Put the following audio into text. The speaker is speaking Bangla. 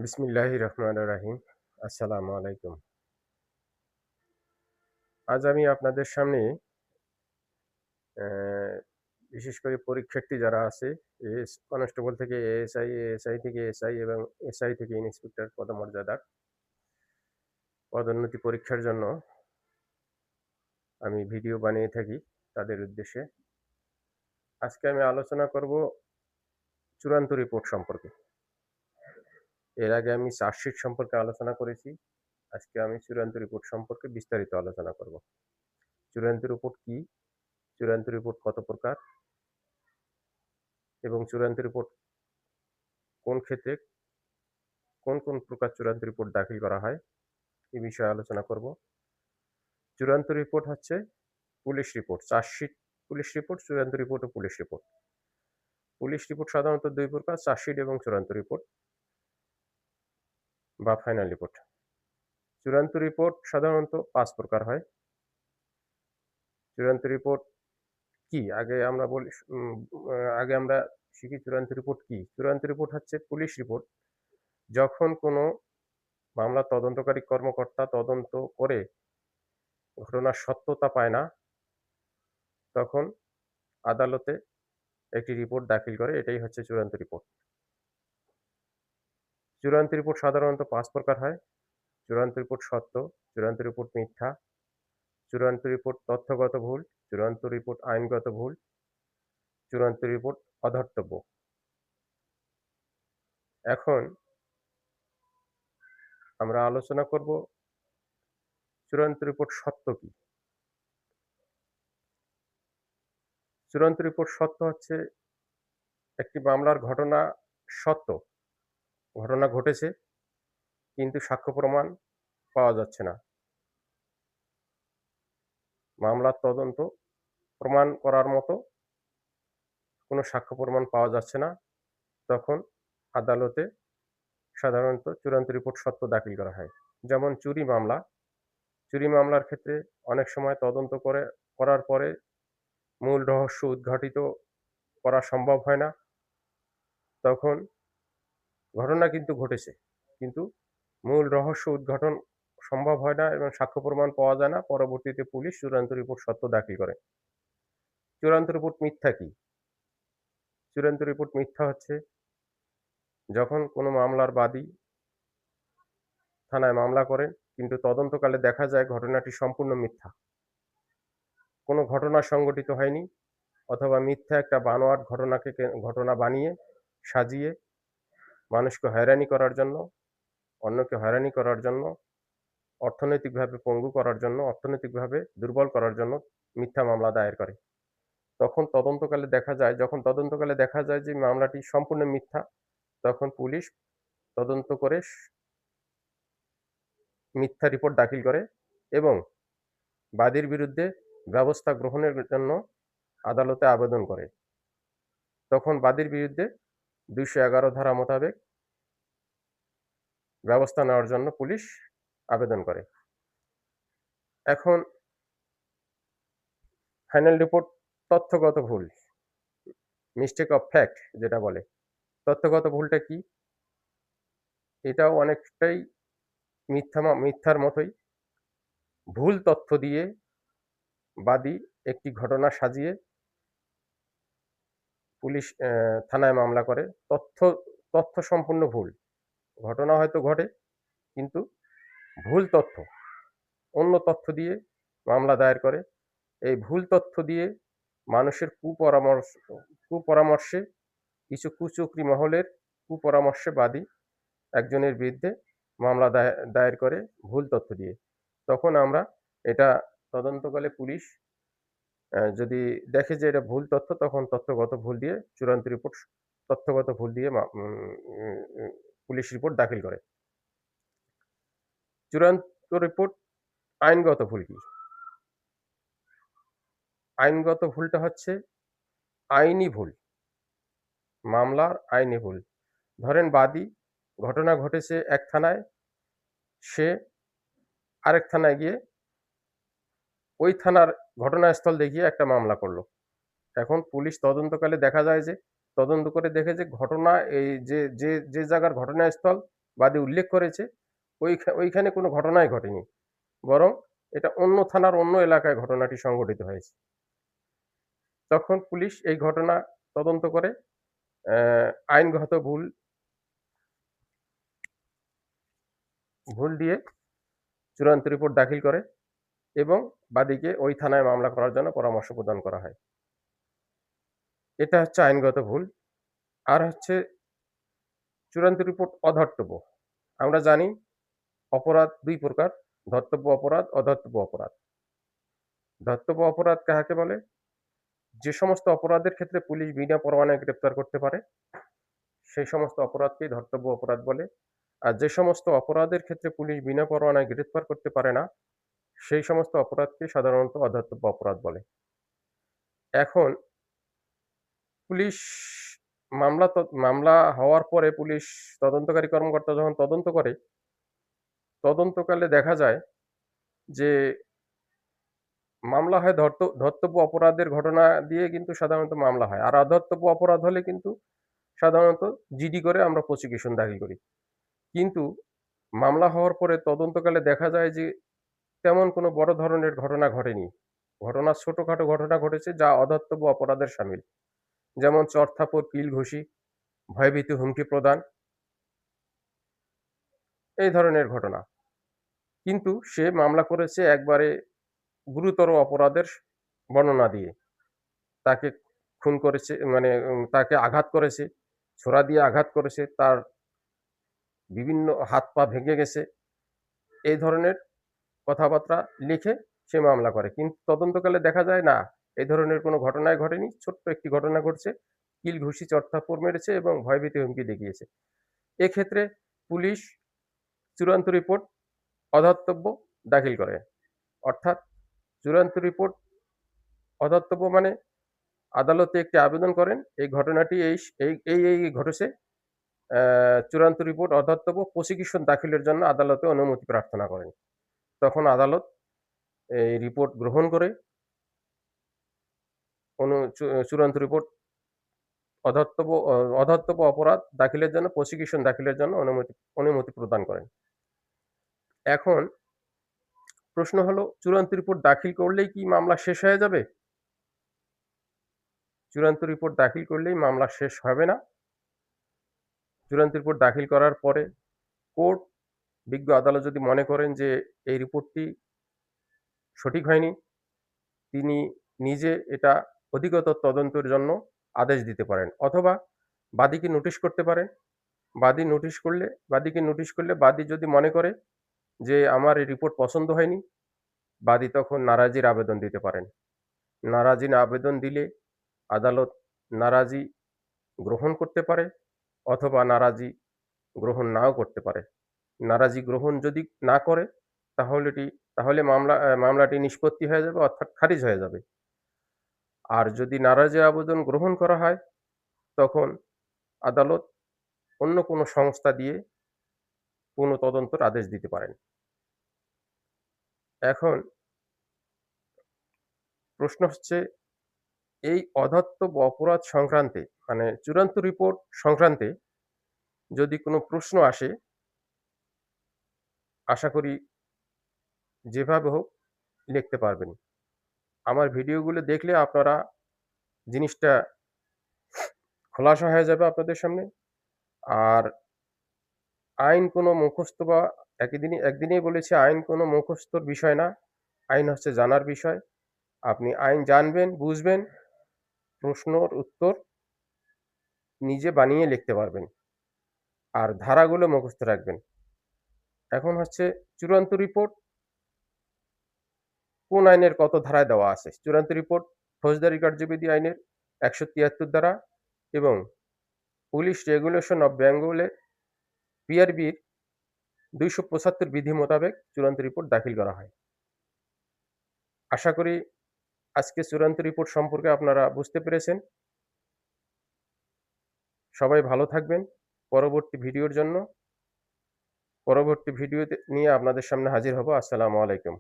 বিসমিল্লাহির রহমানির রহিম। আসসালামু আলাইকুম। আজ আমি আপনাদের সামনে অ্যা বিশেষ করে পরীক্ষার্থী যারা আছে কনস্টেবল থেকে এএসআই, এএসআই থেকে এসআই এবং এসআই থেকে ইন্সপেক্টর পদমর্যাদার পদোন্নতি পরীক্ষার জন্য আমি ভিডিও বানিয়ে থাকি তাদের উদ্দেশ্যে। আজকে আমি আলোচনা করব চূড়ান্ত রিপোর্ট সম্পর্কে। এর আগে আমি চার্জশিট সম্পর্কে আলোচনা করেছি। আজকে আমি চূড়ান্ত রিপোর্ট সম্পর্কে বিস্তারিত আলোচনা করব। চূড়ান্ত রিপোর্ট কি? চূড়ান্ত রিপোর্ট কত প্রকার? এবং চূড়ান্ত রিপোর্ট কোন ক্ষেত্রে কোন প্রকার চূড়ান্ত রিপোর্ট দাখিল করা হয় এ বিষয়ে আলোচনা করব। চূড়ান্ত রিপোর্ট হচ্ছে police report, chargesheet police report, চূড়ান্ত রিপোর্ট ও পুলিশ রিপোর্ট। পুলিশ রিপোর্ট সাধারণত ২ প্রকার, চার্জশিট এবং চূড়ান্ত রিপোর্ট বা ফাইনাল রিপোর্ট। চূড়ান্ত রিপোর্ট সাধারণত ৫ প্রকার হয়। চূড়ান্ত রিপোর্ট কি? আগে আমরা শিখি চূড়ান্ত রিপোর্ট কি? চূড়ান্ত রিপোর্ট হচ্ছে পুলিশ রিপোর্ট যখন কোনো মামলা তদন্তকারী কর্মকর্তা তদন্ত করে ঘটনার সত্যতা পায় না, তখন আদালতে একটি রিপোর্ট দাখিল করে, এটাই হচ্ছে চূড়ান্ত রিপোর্ট। চূড়ান্ত রিপোর্ট সাধারণত ৫ প্রকার হয়। চূড়ান্ত রিপোর্ট সত্য, চূড়ান্ত রিপোর্ট মিথ্যা, চূড়ান্ত রিপোর্ট তথ্যগত ভুল, চূড়ান্ত রিপোর্ট আইনগত ভুল, চূড়ান্ত রিপোর্ট অধর্তব্য। এখন আমরা আলোচনা করব চূড়ান্ত রিপোর্ট সত্য কি? চূড়ান্ত রিপোর্ট সত্য হচ্ছে একটি মামলার ঘটনা সত্য, ঘটনা ঘটেছে কিন্তু সাক্ষ্য প্রমাণ পাওয়া যাচ্ছে না। মামলার তদন্ত প্রমাণ করার মতো কোনো সাক্ষ্য প্রমাণ পাওয়া যাচ্ছে না, তখন আদালতে সাধারণত চূড়ান্ত রিপোর্ট সত্য দাখিল করা হয়। যেমন চুরি মামলা, চুরি মামলার ক্ষেত্রে অনেক সময় তদন্ত করার পরে মূল রহস্য উদ্ঘাটিত করা সম্ভব হয় না। তখন ঘটনা কিন্তু ঘটেছে, কিন্তু মূল রহস্য উদ্ঘাটন সম্ভব হয় না এবং সাক্ষ্য প্রমাণ পাওয়া যায় না। পরবর্তীতে পুলিশ চূড়ান্ত রিপোর্ট সত্য দাখিল করে। চূড়ান্ত রিপোর্ট মিথ্যা কি? চূড়ান্ত রিপোর্ট মিথ্যা হচ্ছে যখন কোনো মামলার বাদী থানায় মামলা করেন কিন্তু তদন্তকালে দেখা যায় ঘটনাটি সম্পূর্ণ মিথ্যা। কোনো ঘটনা সংঘটিত হয়নি অথবা মিথ্যা একটা বানোয়াট ঘটনা বানিয়ে সাজিয়ে মানুষকে হয়রানি করার জন্য, অন্যকে হয়রানি করার জন্য, অর্থনৈতিকভাবে পঙ্গু করার জন্য, অর্থনৈতিকভাবে দুর্বল করার জন্য মিথ্যা মামলা দায়ের করে। যখন তদন্তকালে দেখা যায় যে মামলাটি সম্পূর্ণ মিথ্যা, তখন পুলিশ তদন্ত করে মিথ্যা রিপোর্ট দাখিল করে এবং বাদীর বিরুদ্ধে ব্যবস্থা গ্রহণের জন্য আদালতে আবেদন করে। তখন বাদীর বিরুদ্ধে ২১১ ধারা মোতাবেক ব্যবস্থা নেওয়ার জন্য পুলিশ আবেদন করে। এখন ফাইনাল রিপোর্ট তথ্যগত ভুল, মিস্টেক অফ ফ্যাক্ট যেটা বলে। তথ্যগত ভুলটা কি? এটাও অনেকটাই মিথ্যার মতোই। ভুল তথ্য দিয়ে বাদী একটি ঘটনা সাজিয়ে পুলিশ থানায় মামলা করে। তথ্য সম্পূর্ণ ভুল। ঘটনা হয়তো ঘটে কিন্তু ভুল তথ্য, অন্য তথ্য দিয়ে মামলা দায়ের করে। এই ভুল তথ্য দিয়ে মানুষের কুপরামর্শে কিছু কুচক্রী মহলের কুপরামর্শে বাদী একজনের বিরুদ্ধে মামলা দায়ের করে ভুল তথ্য দিয়ে। তখন আমরা এটা তদন্তকালে পুলিশ যদি দেখে যে এটা ভুল তথ্য, তখন তথ্যগত ভুল দিয়ে তথ্যগত ভুল দিয়ে পুলিশ রিপোর্ট দাখিল করে। চূড়ান্ত রিপোর্ট আইনগত ভুল কি? আইনগত ভুলটা হচ্ছে আইনি ভুল, মামলার আইনি ভুল। ধরেন বাদী ঘটনা ঘটেছে এক থানায়, সে আরেক থানায় গিয়ে ওই থানার ঘটনাস্থল দেখিয়ে একটা মামলা করল। এখন পুলিশ তদন্তকালে দেখা যায় যে তদন্ত করে দেখে যে ঘটনা এই যে জায়গার ঘটনাস্থল বাদী উল্লেখ করেছে ওইখানে কোনো ঘটনাই ঘটেনি, বরং এটা অন্য থানার অন্য এলাকায় ঘটনাটি সংঘটিত হয়েছে। তখন পুলিশ এই ঘটনা তদন্ত করে আইনগত ভুল দিয়ে চূড়ান্ত রিপোর্ট দাখিল করে এবং বাদীকে ওই থানায় মামলা করার জন্য পরামর্শ প্রদান করা হয়। এটা হচ্ছে আইনগত ভুল। আর হচ্ছে চূড়ান্ত রিপোর্ট অধর্তব্য। আমরা জানি অপরাধ ২ প্রকার: ধর্তব্য অপরাধ, অধর্তব্য অপরাধ। ধর্তব্য অপরাধ কাহাকে বলে? যে সমস্ত অপরাধের ক্ষেত্রে পুলিশ বিনা পরোয়ানায় গ্রেপ্তার করতে পারে, সেই সমস্ত অপরাধকেই ধর্তব্য অপরাধ বলে। আর যে সমস্ত অপরাধের ক্ষেত্রে পুলিশ বিনা পরোয়ানায় গ্রেপ্তার করতে পারে না, সেই সমস্ত অপরাধকে সাধারণত অধর্তব্য অপরাধ বলে। এখন পুলিশ মামলা হওয়ার পরে পুলিশ তদন্তকারী কর্মকর্তা যখন তদন্ত করে, তদন্তকালে দেখা যায় যে মামলা হয় ধর্তব্য অপরাধের ঘটনা দিয়ে কিন্তু সাধারণত মামলা হয়। আর অধর্তব্য অপরাধ হলে কিন্তু সাধারণত জিডি করে আমরা প্রসিকিউশন দাখিল করি। কিন্তু মামলা হওয়ার পরে তদন্তকালে দেখা যায় যে তেমন কোনো বড় ধরনের ঘটনা ঘটেনি। ঘটনা ছোটখাটো ঘটনা ঘটেছে যা অধর্তব্য অপরাধের শামিল। যেমন চড়-থাপ্পড়, কিল-ঘুষি, ভয়ভীতি, হুমকি প্রদান, এই ধরনের ঘটনা। কিন্তু সে মামলা করেছে একবারে গুরুতর অপরাধের বর্ণনা দিয়ে। তাকে খুন করেছে, মানে তাকে আঘাত করেছে, ছোরা দিয়ে আঘাত করেছে, তার বিভিন্ন হাত-পা ভেঙে গেছে। এই ধরনের কথাবার্তা লিখে সে মামলা করে। কিন্তু তদন্তকালে দেখা যায় না, এই ধরনের কোনো ঘটনাই ঘটেনি। ছোট্ট একটি ঘটনা ঘটছে। কিল, ঘুষি, চড়-থাপ্পড় মেরেছে এবং ভয়ভীতি, হুমকি দেখিয়েছে। এক্ষেত্রে পুলিশ চূড়ান্ত রিপোর্ট অধর্তব্য দাখিল করে। অর্থাৎ চূড়ান্ত রিপোর্ট অধর্তব্য মানে আদালতে একটি আবেদন করেন, এই ঘটনাটি এই ঘটেছে। চূড়ান্ত রিপোর্ট অধর্তব্য, প্রসিকিউশন দাখিলের জন্য আদালতে অনুমতি প্রার্থনা করেন। তখন আদালত এই রিপোর্ট গ্রহণ করে চূড়ান্ত রিপোর্ট অধর্তব্য অপরাধ দাখিলের জন্য, প্রসিকিউশন দাখিলের জন্য অনুমতি প্রদান করেন। এখন প্রশ্ন হলো, চূড়ান্ত রিপোর্ট দাখিল করলেই কি মামলা শেষ হয়ে যাবে? চূড়ান্ত রিপোর্ট দাখিল করলেই মামলা শেষ হবে না। চূড়ান্ত রিপোর্ট দাখিল করার পরে কোর্ট, বিজ্ঞ আদালত যদি মনে করেন যে এই রিপোর্টটি সঠিক হয়নি, তিনি নিজে এটা অধিকতর তদন্তের জন্য আদেশ দিতে পারেন, অথবা বাদীকে নোটিশ করতে পারেন। বাদীকে নোটিশ করলে বাদী যদি মনে করে যে আমার এই রিপোর্ট পছন্দ হয়নি, বাদী তখন নারাজির আবেদন দিতে পারেন। নারাজির আবেদন দিলে আদালত নারাজি গ্রহণ করতে পারে, অথবা নারাজি গ্রহণ নাও করতে পারে। নারাজি গ্রহণ যদি না করে তাহলে মামলাটি নিষ্পত্তি হয়ে যাবে, অর্থাৎ খারিজ হয়ে যাবে। আর যদি নারাজি আবেদন গ্রহণ করা হয়, তখন আদালত অন্য কোনো সংস্থা দিয়ে পুনঃতদন্তের আদেশ দিতে পারেন। এখন প্রশ্ন হচ্ছে, এই অধর্তব্য অপরাধ সংক্রান্তে, মানে চূড়ান্ত রিপোর্ট সংক্রান্তে যদি কোনো প্রশ্ন আসে, আশা করি যেভাবে হোক লিখতে পারবেন। আমার ভিডিওগুলো দেখলে আপনারা জিনিসটা খোলাসা হয়ে যাবে আপনাদের সামনে। আর আইন কোনো মুখস্থ বা একদিনেই বলেছি, আইন কোনো মুখস্থর বিষয় না। আইন হচ্ছে জানার বিষয়। আপনি আইন জানবেন, বুঝবেন, প্রশ্নর উত্তর নিজে বানিয়ে লিখতে পারবেন। আর ধারাগুলো মুখস্থ রাখবেন। এখন হচ্ছে চূড়ান্ত রিপোর্ট কোন আইনের কত ধারায় দেওয়া আছে। চূড়ান্ত রিপোর্ট ফৌজদারি কার্যবিধি আইনের ১৭৩ ধারা এবং পুলিশ রেগুলেশন অফ বেঙ্গলে পিআরবির ২৭৫ বিধি মোতাবেক চূড়ান্ত রিপোর্ট দাখিল করা হয়। আশা করি আজকে চূড়ান্ত রিপোর্ট সম্পর্কে আপনারা বুঝতে পেরেছেন। সবাই ভালো থাকবেন। পরবর্তী ভিডিওতে নিয়ে আপনাদের সামনে হাজির হব। আসসালামু আলাইকুম।